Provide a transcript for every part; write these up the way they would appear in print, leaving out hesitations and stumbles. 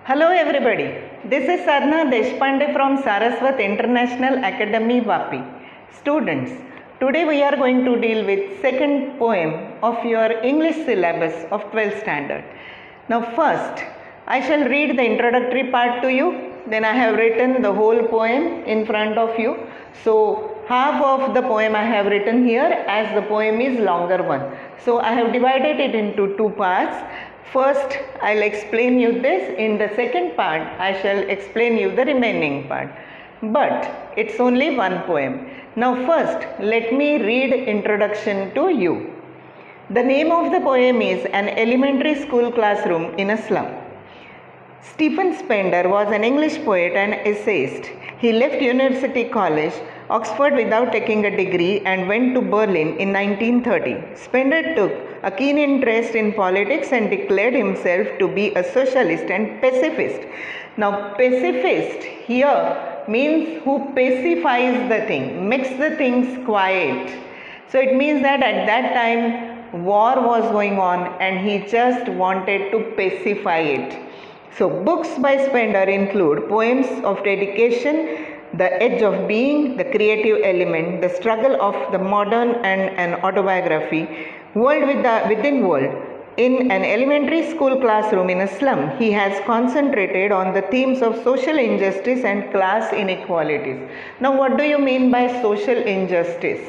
Hello everybody, this is Sadhna Deshpande from Saraswat International Academy, Vapi. Students, today we are going to deal with second poem of your English syllabus of 12th standard. Now first, I shall read the introductory part to you, then I have written the whole poem in front of you. So half of the poem I have written here as the poem is longer one. So I have divided it into two parts. First, I'll explain you this. In the second part, I shall explain you the remaining part. But it's only one poem. Now first, let me read introduction to you. The name of the poem is An Elementary School Classroom in a Slum. Stephen Spender was an English poet and essayist. He left University College, Oxford without taking a degree and went to Berlin in 1930. Spender took a keen interest in politics and declared himself to be a socialist and pacifist. Now, pacifist here means who pacifies the thing, makes the things quiet. So it means that at that time war was going on and he just wanted to pacify it. So books by Spender include poems of dedication, The Edge of Being, The Creative Element, The Struggle of the Modern and an Autobiography, World Within World. In an elementary school classroom in a slum, he has concentrated on the themes of social injustice and class inequalities. Now what do you mean by social injustice?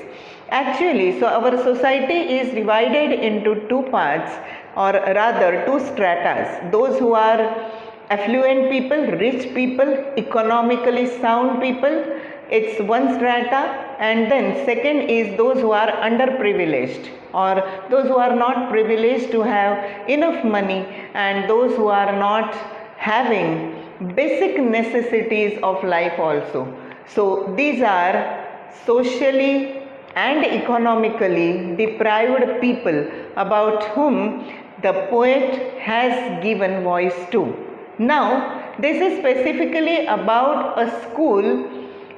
Actually, so our society is divided into two parts, or rather two stratas. Those who are affluent people, rich people, economically sound people, it's one strata, and then second is those who are underprivileged or those who are not privileged to have enough money and those who are not having basic necessities of life also. So these are socially and economically deprived people about whom the poet has given voice to. Now, this is specifically about a school,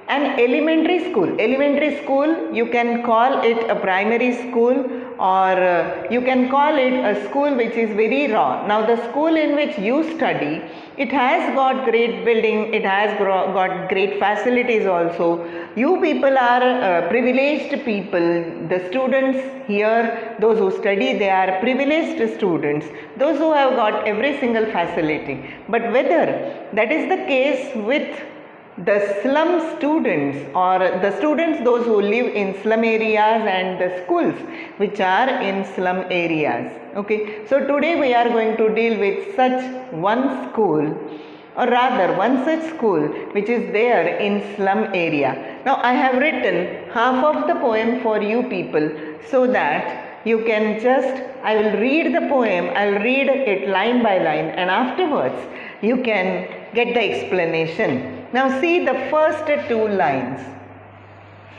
an elementary school. Elementary school, you can call it a primary school or you can call it a school which is very raw. Now, the school in which you study, it has got great building, it has got great facilities also. You people are privileged people. The students here, those who study, they are privileged students. Those who have got every single facility. But whether that is the case with the slum students or the students those who live in slum areas and the schools which are in slum areas. Okay, so today we are going to deal with such one school, or rather one such school which is there in slum area. Now I have written half of the poem for you people so that you can just, I will read the poem, I will read it line by line and afterwards you can get the explanation. Now see the first two lines.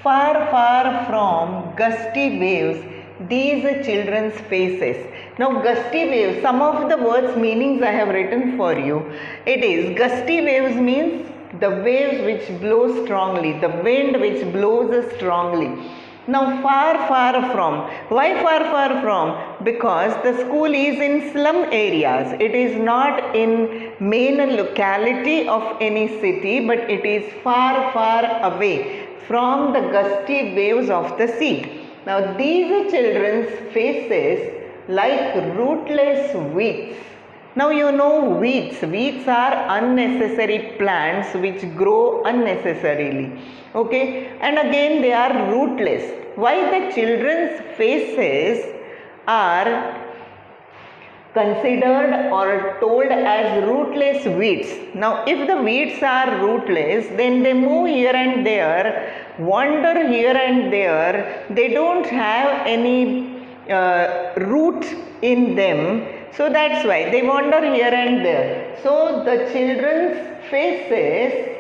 Far, far from gusty waves, these children's faces. Now gusty waves, some of the words meanings I have written for you. It is gusty waves means the waves which blow strongly, the wind which blows strongly. Now far, far from. Why far, far from? Because the school is in slum areas. It is not in main locality of any city, but it is far, far away from the gusty waves of the sea. Now these children's faces like rootless weeds. Now you know weeds. Weeds are unnecessary plants which grow unnecessarily. Okay, and again they are rootless. Why the children's faces are considered or told as rootless weeds? Now if the weeds are rootless, then they move here and there, wander here and there, they don't have any root in them. So that's why they wander here and there. So the children's faces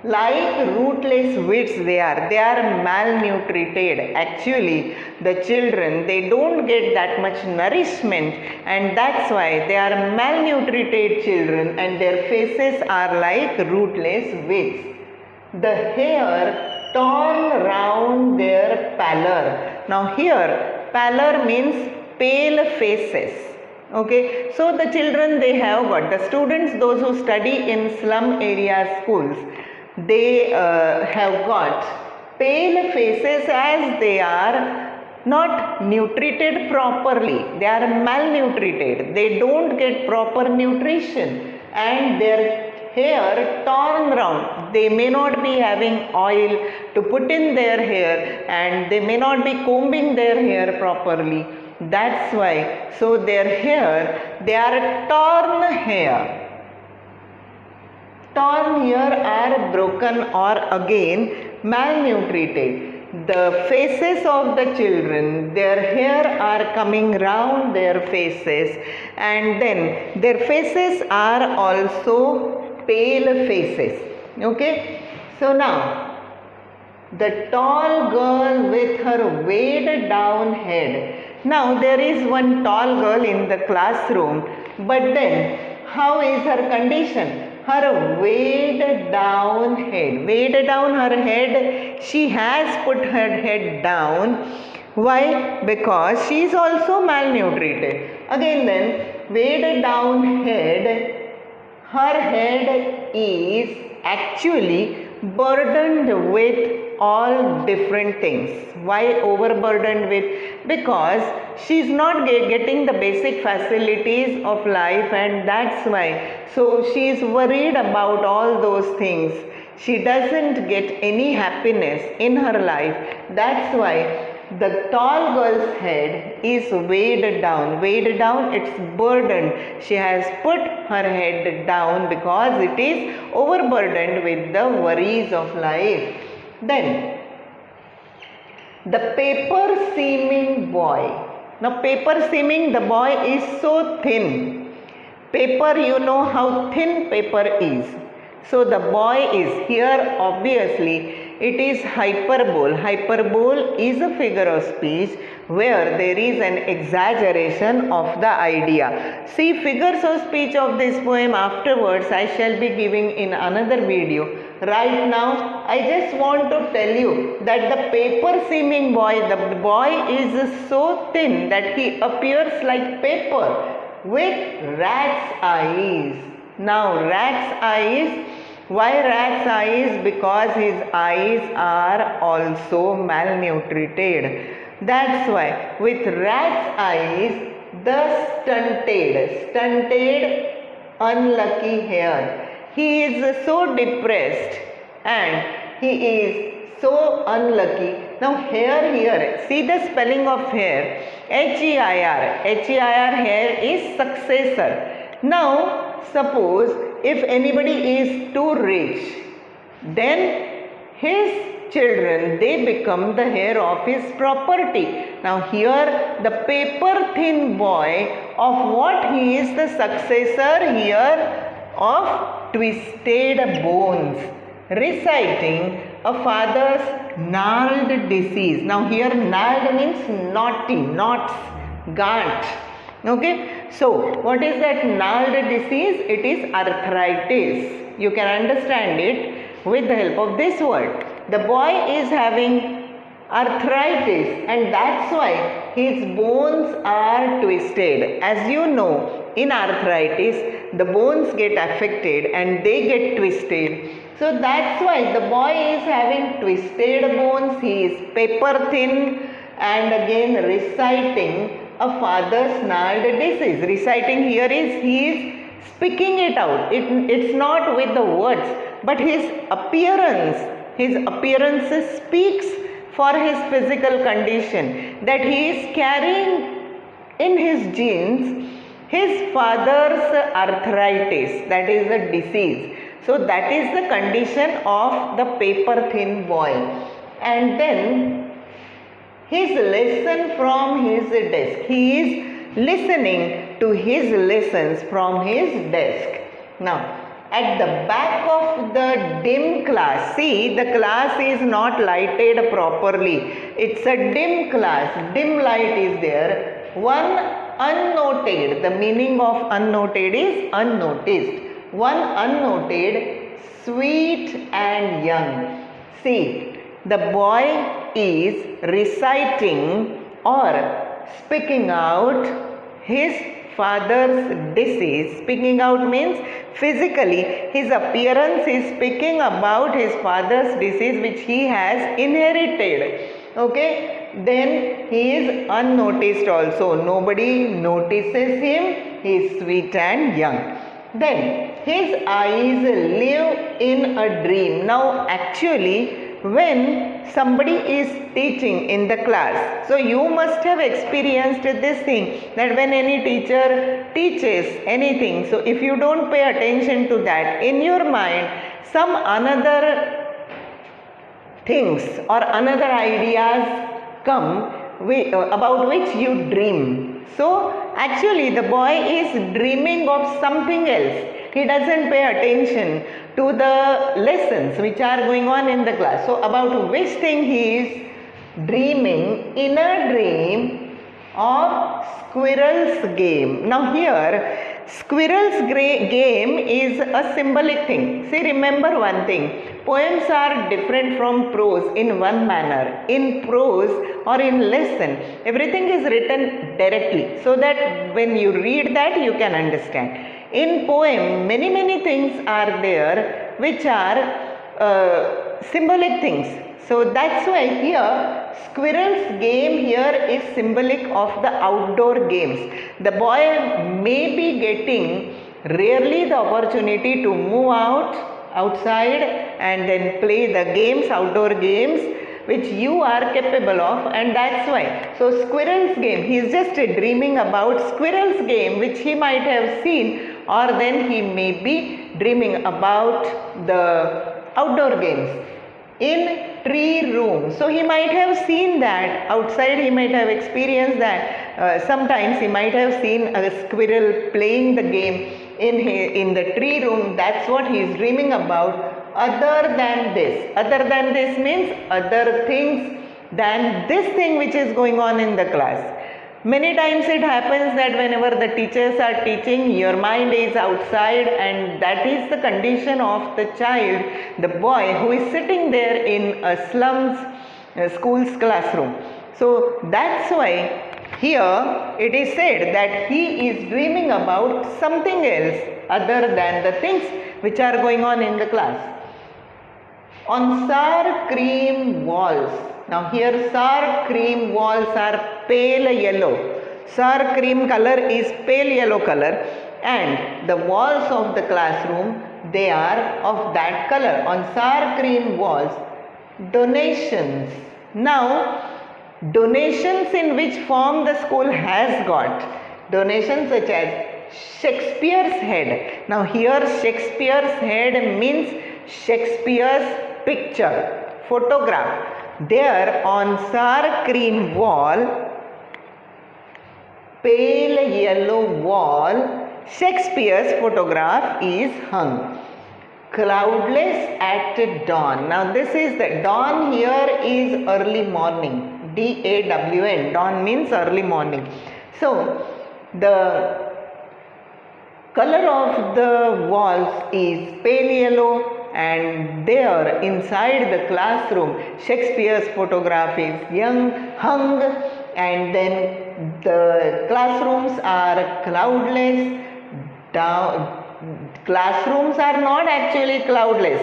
like rootless weeds they are malnutrited. Actually the children, they don't get that much nourishment and that's why they are malnutrited children and their faces are like rootless weeds. The hair torn round their pallor. Now here pallor means pale faces. Okay, so the children, they have got, the students, those who study in slum area schools, they have got pale faces as they are not nutrited properly. They are malnutrited. They don't get proper nutrition and their hair torn round. They may not be having oil to put in their hair and they may not be combing their hair properly. That's why. So their hair, they are torn hair. Torn hair are broken or again malnutrited. The faces of the children, their hair are coming round their faces and then their faces are also pale faces. Okay. So now the tall girl with her weighed down head. Now there is one tall girl in the classroom, but then how is her condition? Her weighed down head. Weighed down her head. She has put her head down. Why? Because she is also malnutrited. Again then, weighed down head. Her head is actually burdened with all different things. Why overburdened with? Because she is not getting the basic facilities of life and that's why. So she is worried about all those things. She doesn't get any happiness in her life. That's why the tall girl's head is weighed down. Weighed down, it's burdened. She has put her head down because it is overburdened with the worries of life. Then, the paper seeming boy. Now, paper seeming, the boy is so thin. Paper, you know how thin paper is. So, the boy is here, obviously, it is hyperbole. Hyperbole is a figure of speech where there is an exaggeration of the idea. See, figures of speech of this poem afterwards I shall be giving in another video. Right now, I just want to tell you that the paper seeming boy, the boy is so thin that he appears like paper with rat's eyes. Now, rat's eyes, why rat's eyes? Because his eyes are also malnutrited. That's why with rat's eyes, the stunted, unlucky hair. He is so depressed and he is so unlucky. Now here, see the spelling of hair, H-E-I-R. H-E-I-R, hair is successor. Now suppose if anybody is too rich, then his children, they become the heir of his property. Now here the paper thin boy, of what he is the successor here? Of twisted bones, reciting a father's gnarled disease. Now here gnarled means knotty, knots, gaunt. Okay, so what is that gnarled disease? It is arthritis. You can understand it with the help of this word. The boy is having arthritis and that's why his bones are twisted. As you know, in arthritis, the bones get affected and they get twisted. So that's why the boy is having twisted bones. He is paper thin and again reciting a father's gnarled disease. Reciting here is he is speaking it out. It's not with the words, but his appearance speaks for his physical condition, that he is carrying in his genes his father's arthritis, that is a disease. So that is the condition of the paper thin boy. And then his lesson from his desk. He is listening to his lessons from his desk. Now, at the back of the dim class, see, the class is not lighted properly. It's a dim class. Dim light is there. One unnoted. The meaning of unnoted is unnoticed. One unnoted, sweet and young. See, the boy is reciting or speaking out his father's disease. Speaking out means physically his appearance is speaking about his father's disease which he has inherited. Okay, then he is unnoticed also. Nobody notices him. He is sweet and young. Then his eyes live in a dream. Now actually when somebody is teaching in the class, so you must have experienced this thing that when any teacher teaches anything, so if you don't pay attention to that, in your mind some another things or another ideas come about which you dream. So actually the boy is dreaming of something else. He doesn't pay attention to the lessons which are going on in the class. So about which thing he is dreaming? In a dream of squirrel's game. Now here squirrel's game is a symbolic thing. See, remember one thing. Poems are different from prose in one manner. In prose or in lesson, everything is written directly so that when you read that you can understand. In poem, many things are there which are symbolic things. So that's why here squirrel's game here is symbolic of the outdoor games. The boy may be getting rarely the opportunity to move outside and then play the games, outdoor games which you are capable of, and that's why. So squirrel's game, he is just dreaming about squirrel's game which he might have seen, or then he may be dreaming about the outdoor games. In tree room, so he might have seen that outside, he might have experienced that. Sometimes he might have seen a squirrel playing the game in the tree room. That's what he is dreaming about. Other than this means other things than this thing which is going on in the class. Many times it happens that whenever the teachers are teaching, your mind is outside, and that is the condition of the child, the boy who is sitting there in a slums school's classroom. So that's why here it is said that he is dreaming about something else other than the things which are going on in the class. On sour cream walls. Now here sour cream walls are pale yellow. Sour cream color is pale yellow color, and the walls of the classroom, they are of that color. On sour cream walls, donations. Now donations in which form the school has got. Donations such as Shakespeare's head. Now here Shakespeare's head means Shakespeare's picture, photograph. There on sour cream wall, pale yellow wall, Shakespeare's photograph is hung. Cloudless at dawn. Now this is the dawn here is early morning. D-A-W-N. Dawn means early morning. So the color of the walls is pale yellow, and there inside the classroom Shakespeare's photograph is hung, and then the classrooms are cloudless. Classrooms are not actually cloudless,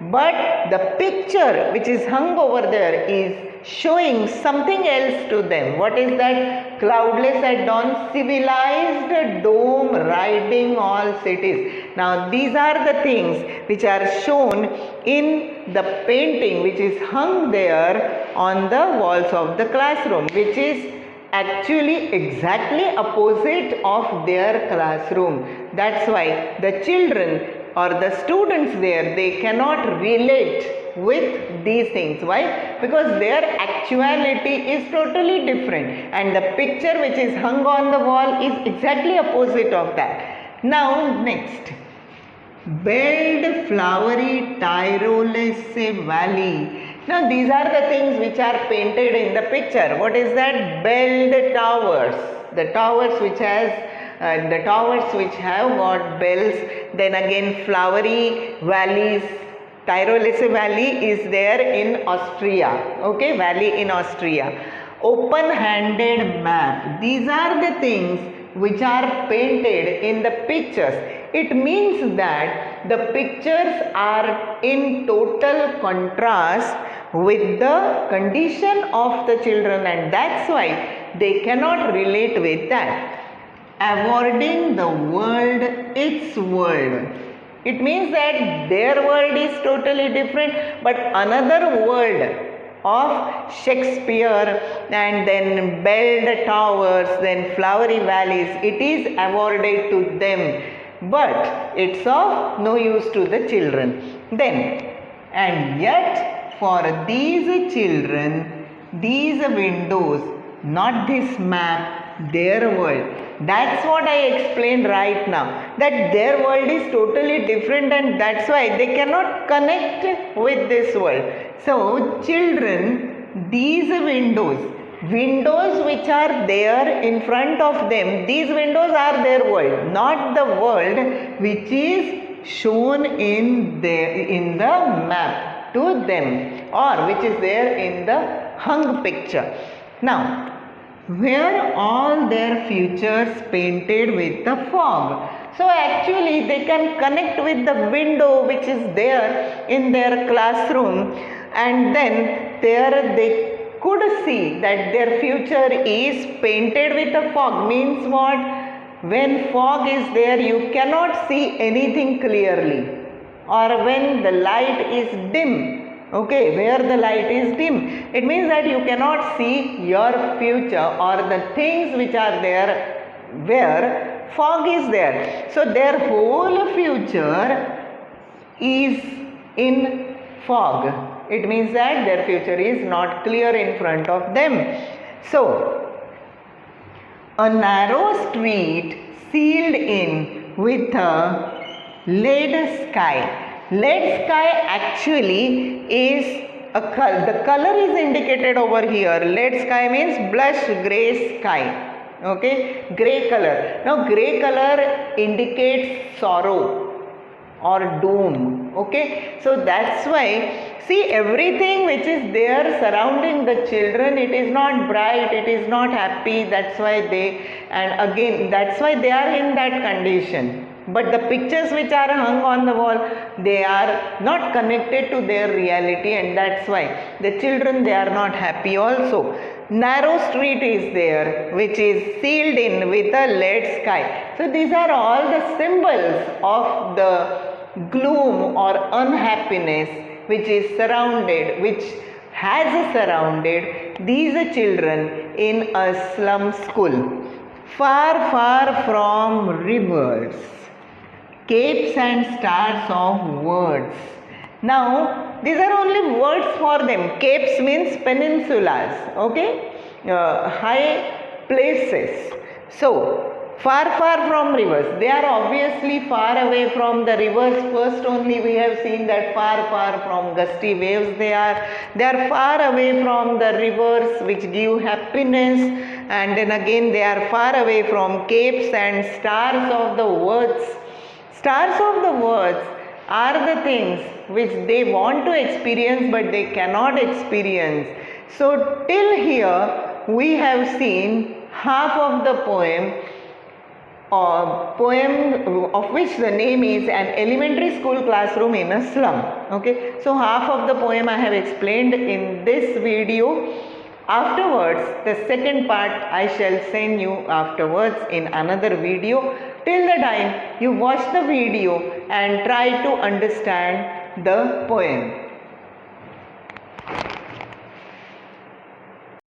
but the picture which is hung over there is showing something else to them. What is that? Cloudless at dawn, civilized dome riding all cities. Now these are the things which are shown in the painting which is hung there on the walls of the classroom, which is actually exactly opposite of their classroom. That's why the children or the students there, they cannot relate with these things. Why? Because their actuality is totally different, and the picture which is hung on the wall is exactly opposite of that. Now next, belled flowery Tyrolese valley. Now these are the things which are painted in the picture. What is that? Belled towers. The towers which have got bells. Then again flowery valleys. Tyrolese valley is there in Austria. Okay, valley in Austria. Open-handed map. These are the things which are painted in the pictures, it means that the pictures are in total contrast with the condition of the children, and that's why they cannot relate with that. Avoiding the world its world. It means that their world is totally different, but another world of Shakespeare and then belled towers, then flowery valleys, it is awarded to them, but it's of no use to the children. Then, and yet for these children, these windows, not this map, their world. That's what I explained right now, that their world is totally different, and that's why they cannot connect with this world. So children, these windows which are there in front of them, these windows are their world, not the world which is shown in the map to them, or which is there in the hung picture. Now, where all their futures painted with the fog. So actually they can connect with the window which is there in their classroom, and then there they could see that their future is painted with the fog. Means what? When fog is there, you cannot see anything clearly, or when the light is dim. Okay, where the light is dim, it means that you cannot see your future or the things which are there where fog is there. So their whole future is in fog. It means that their future is not clear in front of them. So, a narrow street sealed in with a lead sky. Lead sky actually is the color is indicated over here. Lead sky means blush gray sky. Okay, gray color. Now gray color indicates sorrow or doom. Okay, so that's why, see, everything which is there surrounding the children, it is not bright, it is not happy. That's why that's why they are in that condition. But the pictures which are hung on the wall, they are not connected to their reality, and that's why the children, they are not happy also. Narrow street is there which is sealed in with a lead sky. So these are all the symbols of the gloom or unhappiness which is surrounded, which has surrounded these children in a slum school. Far, far from rivers, capes and stars of words. Now, these are only words for them. Capes means peninsulas, okay, high places. So, far, far from rivers. They are obviously far away from the rivers. First only we have seen that far, far from gusty waves they are. They are far away from the rivers which give happiness, and then again they are far away from capes and stars of the words. Stars of the words are the things which they want to experience but they cannot experience. So till here we have seen half of the poem of which the name is An Elementary School Classroom in a Slum. Okay, so half of the poem I have explained in this video. Afterwards, the second part I shall send you afterwards in another video. Till the time you watch the video and try to understand the poem.